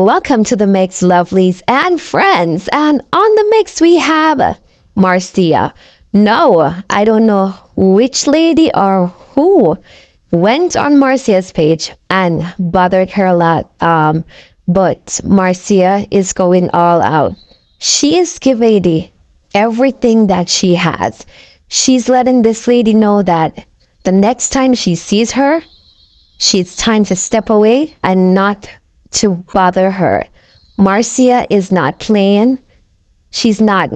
welcome to the mix, lovelies and friends. And on the mix, we have Marcia. No, I don't know which lady or who went on Marcia's page and bothered her a lot. But Marcia is going all out. She is giving lady everything that she has. She's letting this lady know that the next time she sees her, she's time to step away and not to bother her. Marcia is not playing. She's not,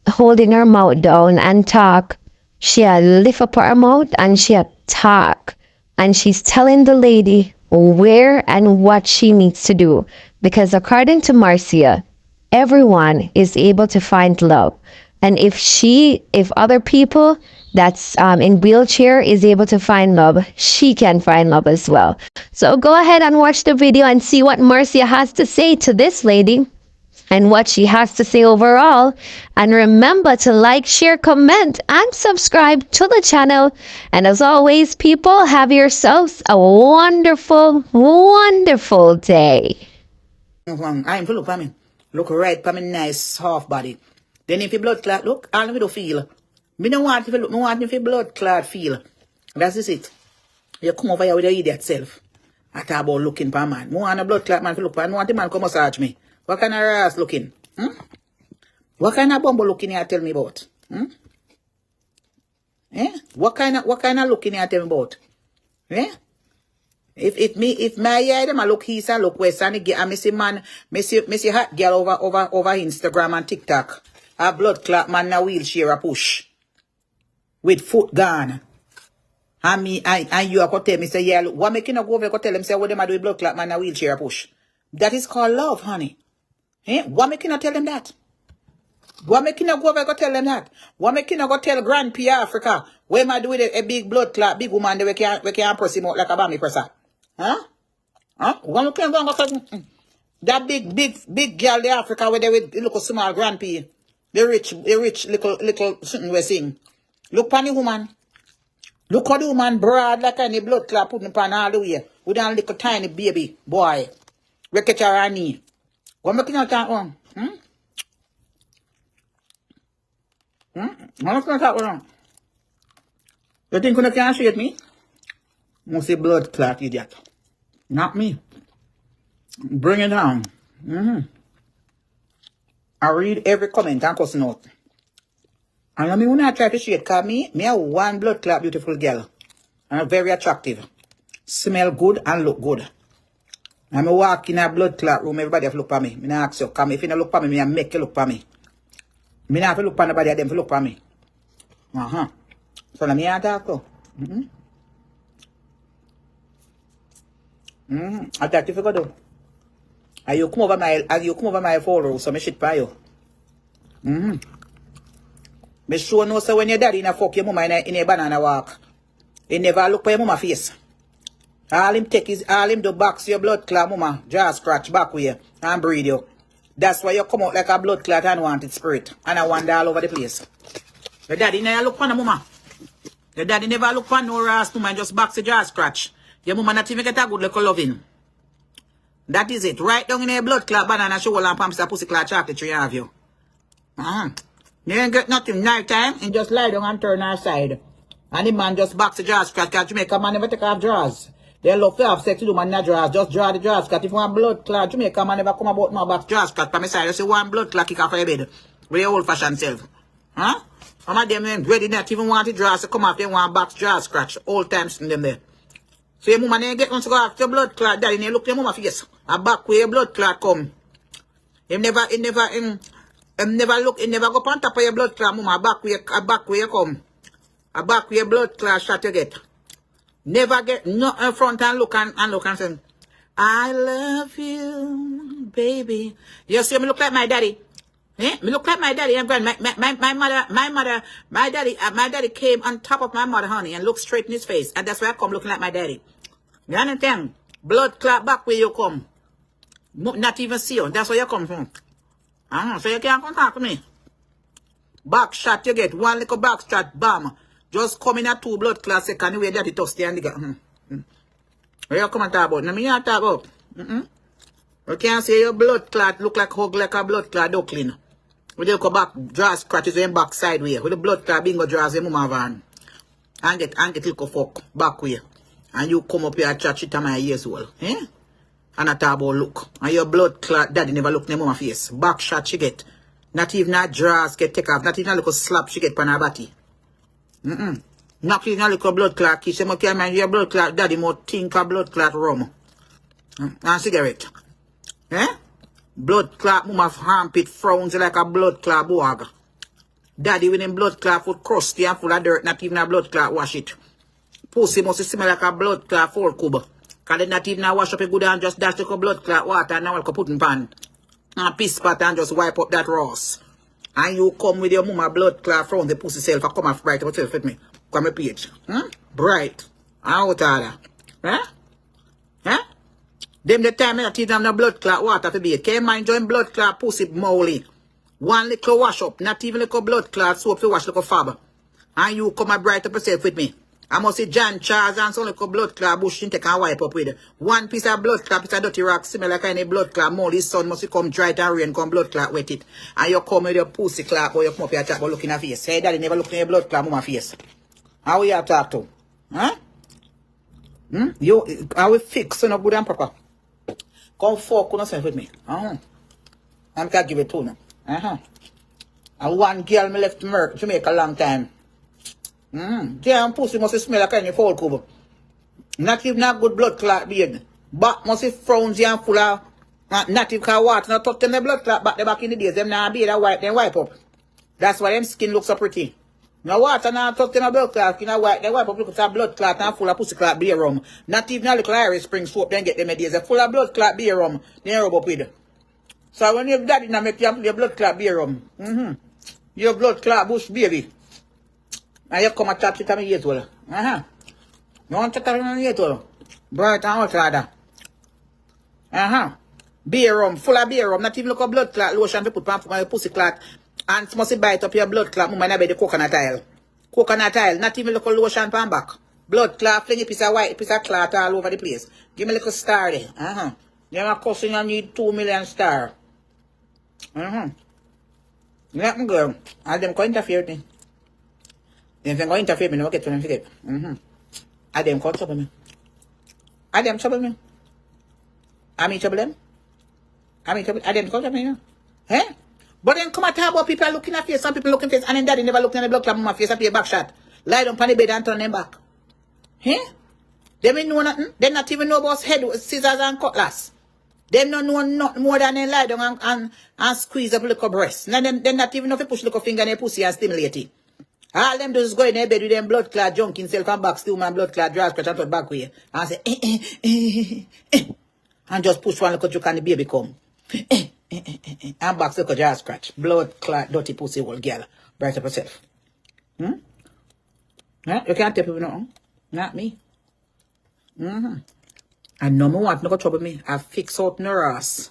holding her mouth down and talk. She lift up her mouth and she talk. And she's telling the lady where and what she needs to do. Because according to Marcia, everyone is able to find love. And if other people that's in wheelchair is able to find love, she can find love as well. So go ahead and watch the video and see what Marcia has to say to this lady and what she has to say overall. And remember to like, share, comment, and subscribe to the channel. And as always, people, have yourselves a wonderful, wonderful day. I'm full of me. Look right for me nice half body. Then if you blood clot, look, all of it feel. Me don't want if you look, me want if you blood clot feel. That's just it. You come over here with your idiot self. I talk about looking for a man. Me want a blood clot man to look for. I want the man come massage me. What kind of ass looking? What kind of bumble looking you tell me about? What kind of looking you tell me about? If my eye them I look east and look west and I see man, me see hot girl over Instagram and TikTok. A blood clot man in a wheelchair a push. With foot gone. And you are going to tell me, say, yeah, look, what making you go over and tell them, say, what them are doing blood clot man in a wheelchair a push? That is called love, honey. What making you tell them that? What making you go over and tell them that? What making you go tell Grand P Africa, where am I doing a big blood clot, big woman, we can't press him out like a bammy presser? What can go that big girl in Africa where they with look a small Grand P. The rich little something we sing. Look on the woman. Look how the woman broad like any blood clot putting upon all the way. With a little tiny baby boy. We catch her knee. What making you talk wrong? What making you talk wrong? You think you can shake me? Must say blood clot idiot. Not me. Bring it down. I read every comment and cuss note. And I mean, when I try to shade, because me have one blood clot beautiful girl. And very attractive. Smell good and look good. And I walk in a blood clot room, everybody have to look for me. I ask you, come if you don't look for me, I make you look for me. I have to look for nobody, them to look for me. So let me talk to. I thought if you go do. Are you come over my follow, so me shit for you. Me sure know so when your daddy in a fuck your mama in a banana walk. He never look for your mama face. All him do box your blood clot mama, jaw scratch back with you and breed you. That's why you come out like a blood clot unwanted spirit. And I wander all over the place. Your daddy never look for no mama. Your daddy never look for no ass woman, just box your jaw scratch. Your mama not even get a good little loving. That is it. Right down in a blood clot banana show and pumps a pussy clot chocolate tree have you. You ain't get nothing night time and just lie down and turn her side. And the man just box the jaw scratch because Jamaica man never take off drawers. They love to have sex with man in the drawers. Just draw the drawers scratch. If you want blood clot, Jamaica man never come about no box jaw scratch by my side. You see one blood clot kick off your bed. With your old fashioned self. Some of them ain't ready not even want the drawers to come off. They want box jaw scratch. Old times in them there. So your mama ain't get one to go after your blood clot. Daddy, you look your mama face. A back where your blood clot come. He never go on top of your blood clot, mama. A back where you come. A back where your blood clot shot you get. Never get no in front and look and say, I love you, baby. You see me look like my daddy. Me look like my daddy. My daddy came on top of my mother, honey, and looked straight in his face. And that's why I come looking like my daddy. You understand? Blood clot back where you come. Not even see you. That's where you come from. So you can't contact me. Back shot you get. One little back shot, bam. Just come in a 2 blood clot second way that it toasty and nigga. Where you come and talk about? Now me you talk about. You can't say your blood clot look like hug like a blood clot duckling. We just go back, draw scratches in back side way. With the blood clot bingo draws your mama van. And get little fuck back way. And you come up here and chat shit to my years old. Eh? And I talk about look. And your blood clot daddy never look in mama face. Back shot she get. Not even a draws get take off. Not even a little slap she get on her body. Not even a little blood clot kiss. You must mind your blood clot daddy more think a blood clot rum. And cigarette. Eh? Blood clot mama armpit frowns like a blood clot boag. Daddy with him blood clot foot crusty and full of dirt. Not even a blood clot wash it. Pussy must smell like a blood clot 4 cube. Cause they not even wash up a good and just dash like a blood clot water and now I'll put in pan. And piss pot and just wipe up that rose. And you come with your mama blood clot from the pussy self and come and bright up yourself with me. Come a page. Bright. Out of that. Huh? Huh? Them the time I not even the blood clot water to be. Can't mind join blood clot pussy moly. One little wash up. Not even little blood clot soap to wash like a fab. And you come and bright up yourself with me. I must say John Charles and some little blood clot bush take and wipe up with. One piece of blood clot, piece of dirty rock, smell like any blood clot. Molly's son must come dry it and rain, come blood clot wet it. And you come with your pussy clot, or you come up here talk about looking at face. Say daddy never look in your blood clot mama face. How you have talk to? Huh? You, I will fix on a good and proper. Come fuck on yourself with me. I'm gonna give it to you. And one girl me left Jamaica a long time. Damn pussy must smell like any foul cube. Not even a good blood clot beard. Back must be frowns and full of native car water. Not touch them the blood clot back in the days. Them now beard and wipe up. That's why them skin look so pretty. Now water now touch them a blood clot. They wipe up look at blood clot and full of pussy clot beer rum. Not even a little Irish spring soap then get them days. They're full of blood clot beer rum. They rub up with. So when your daddy now make your blood clot beer rum. Your blood clot bush baby. And you come and chat to me years old. You want to chat to me years old? Bright and hot ladder. Beer rum, full of beer rum. Not even look a blood clot lotion to put on my pussy clot. And must bite up your blood clot. Mama be the coconut oil. Coconut oil. Not even look a lotion pan back. Blood clot, fling a piece of white, piece of clot all over the place. Give me a little star there. You're a cousin you need 2 million star. Let me go. And them go interfere with me. If they go interfere with me, no get to them forget. And them go trouble me. And them trouble me. I mean trouble them. I mean trouble. And them go trouble me. Eh? But then come and talk about people looking at face, some people looking face, and then daddy never looked in the blood clot mama face and pay a back shot. Lie down on the bed and turn them back. Eh? They don't know nothing. They not even know about head, scissors and cutlass. They don't know nothing more than they lie down and squeeze up little breast. Now they not even know if they push little finger in their pussy and stimulate it. All them do is go in their bed with them blood clot junk himself and back still man blood clot draw scratch and turn back way. And say and just push one little joke and the baby come. And back little draw scratch. Blood clot dirty pussy old girl. Bright up yourself. Huh? You can't tell people nothing. Not me. And no more want no go trouble me. I fix out no ass.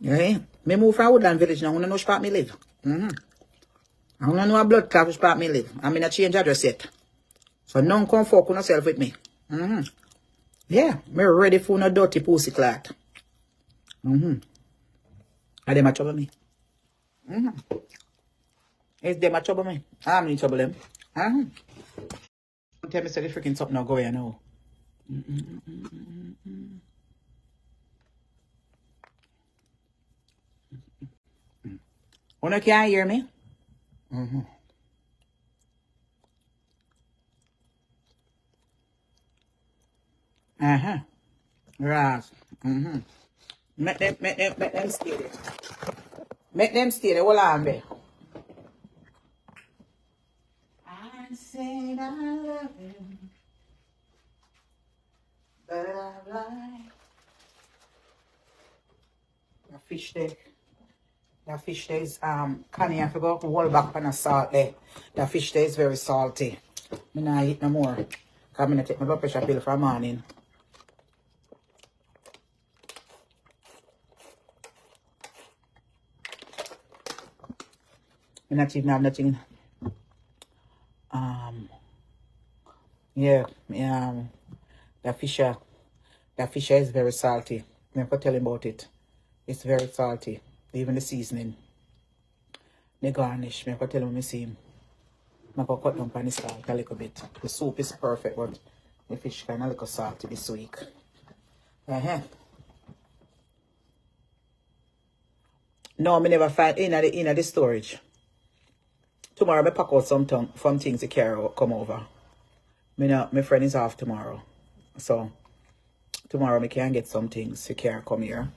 Yeah. Me move from Woodland Village now. I know which part me live. I don't know a blood clot which part me live. I'm in a change address yet. So none come fuck on yourself with me. Yeah. Me ready for no dirty pussy clot. And them a trouble me. Is them a trouble me? I'm in trouble them. Tell me say the freaking something now go here now. You can't hear me? Right. Make them stay there. Make them stay there. Hold on there. I said I love you, but I lied. The fish there. The fish there is canny. I forgot to hold back on the salt there. The fish there is very salty. I'm not eat no more. Because I'm going to take my blood pressure pill for the morning. I'm not even have nothing. Yeah, the fish is very salty. I have to tell him about it. It's very salty. Even the seasoning. The garnish. I have to tell him when I see him. I have to cut down on the salt a little bit. The soup is perfect, but the fish kind of a little salty this week. No, I never find in the storage. Tomorrow I pack out some things to carry out, come over. My friend is off tomorrow. So tomorrow I can get some things to carry come here.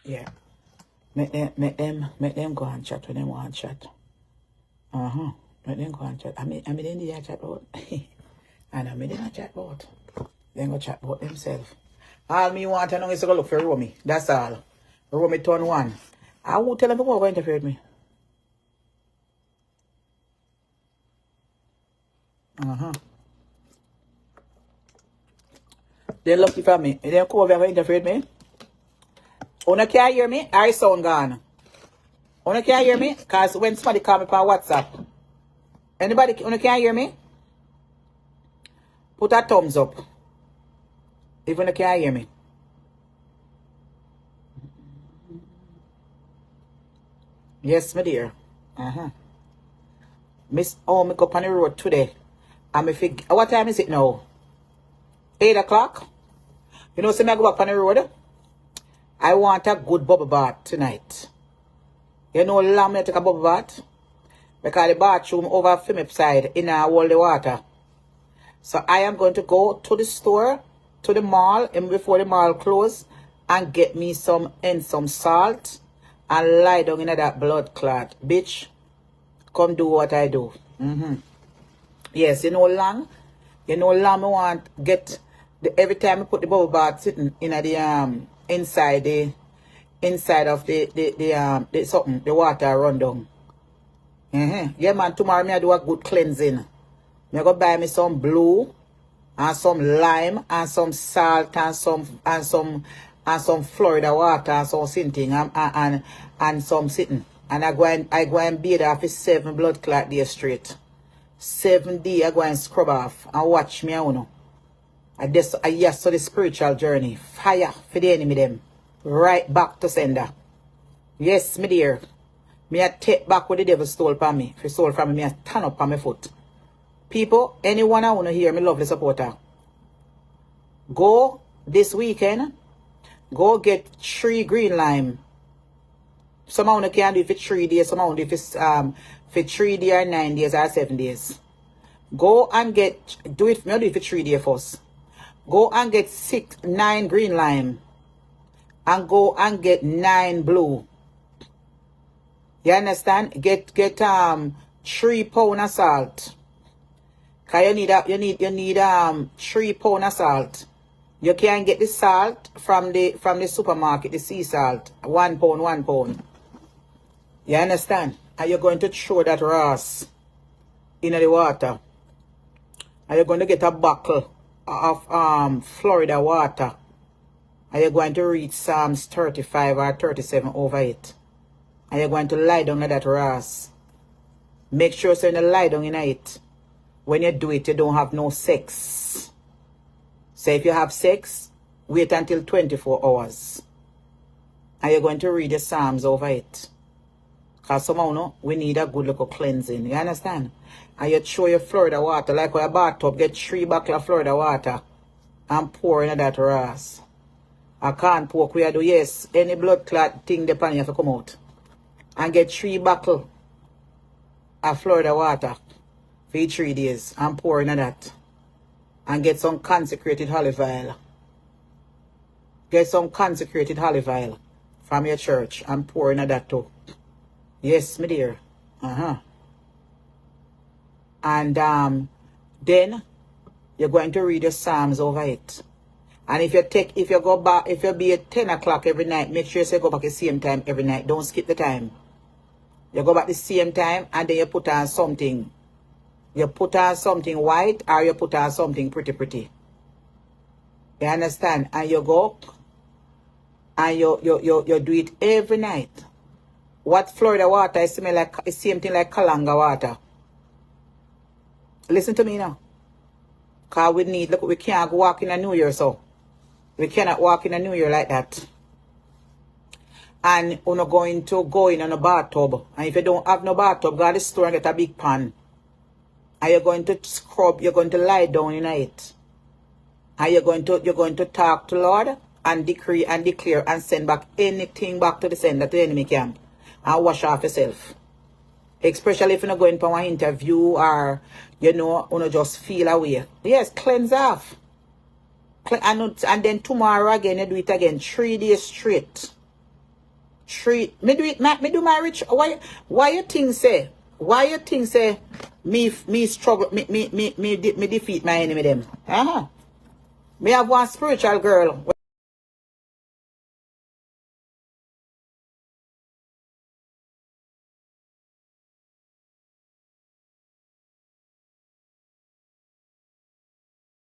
Yeah. Make them go and chat when they want to chat. Make them go and chat. I mean they need to chat about. And I mean they not chat about. They go chat about themselves. All me want to know is to go look for Romy. That's all. Romy turn 1. I won't tell them to go interfere with me. They lucky for me. They don't come over and interfere with me. Una can't hear me? I sound gone. Una can't hear me? Because when somebody call me on WhatsApp. Anybody, una can't hear me? Put a thumbs up. If una can't hear me. Yes, my dear. Miss, me go on the road today. What time is it now? 8 o'clock? You know, see me I go back on the road. I want a good bubble bath tonight. You know, lamb me take a bubble bath. Because the bathroom over from my side in all the water. So I am going to go to the store, to the mall, and before the mall close, and get me some salt and lie down in that blood clot. Bitch, come do what I do. Yes, you know lamb I want get every time I put the bubble bath sitting in the inside of the something, the water run down. Yeah man, tomorrow me I do a good cleansing. Me go buy me some blue and some lime and some salt and some Florida water and some something and some sitting. And I go and bathe off 7 blood clot days straight. 7 days I go and scrub off and watch me you know. Yes, so the spiritual journey. Fire for the enemy them. Right back to sender. Yes, me dear. Me I take back what the devil stole from me. If he stole from me, I stand up on my foot. People, anyone I want to hear, me lovely supporter. Go this weekend. Go get 3 green lime. Some of you can do it for 3 days. Some of you do it for 3 days or 9 days or 7 days. Go and do it for 3 days first. Go and get 9 green lime. And go and get 9 blue. You understand? Get 3 pounds of salt. Cause you need 3 pounds of salt. You can get the salt from the supermarket, the sea salt. 1 pound. You understand? And you're going to throw that ras in the water. And you're going to get a buckle of Florida water. And you're going to read Psalms 35 or 37 over it. And you're going to lie down in that ras. Make sure so you lie down in it. When you do it, you don't have no sex. So if you have sex, wait until 24 hours. And you're going to read the Psalms over it. Because somehow, no, we need a good little cleansing. You understand? And you throw your Florida water, like with a bathtub, get 3 bottles of Florida water and pour in that ras. I can't poke where I do, yes, any blood clot thing depending you have to come out. And get 3 bottles of Florida water for 3 days and pour in that. And get some consecrated olive oil. Get some consecrated olive oil from your church and pour in that too. Yes, my dear. And then you're going to read the Psalms over it. And if you be at 10 o'clock every night, make sure you go back at the same time every night. Don't skip the time. You go back the same time and then you put on something. You put on something white or you put on something pretty. You understand? And you go and you do it every night. What Florida water is the same thing like Kalanga water. Listen to me now. Because we can't go walk in a New Year so. We cannot walk in a new year like that. And you're going to go in a bathtub. And if you don't have no bathtub, go to the store and get a big pan. And you're going to scrub, you're going to lie down in it. And you're going to talk to Lord and decree and declare and send back anything back to the sender, to the enemy camp. And wash off yourself. Especially if you're not going for an interview or, you just feel away. Yes, cleanse off. And then tomorrow again, you do it again. 3 days straight. Me do my rich. Why you think say? Why you think say me struggle, me defeat my enemy them? Me have one spiritual girl.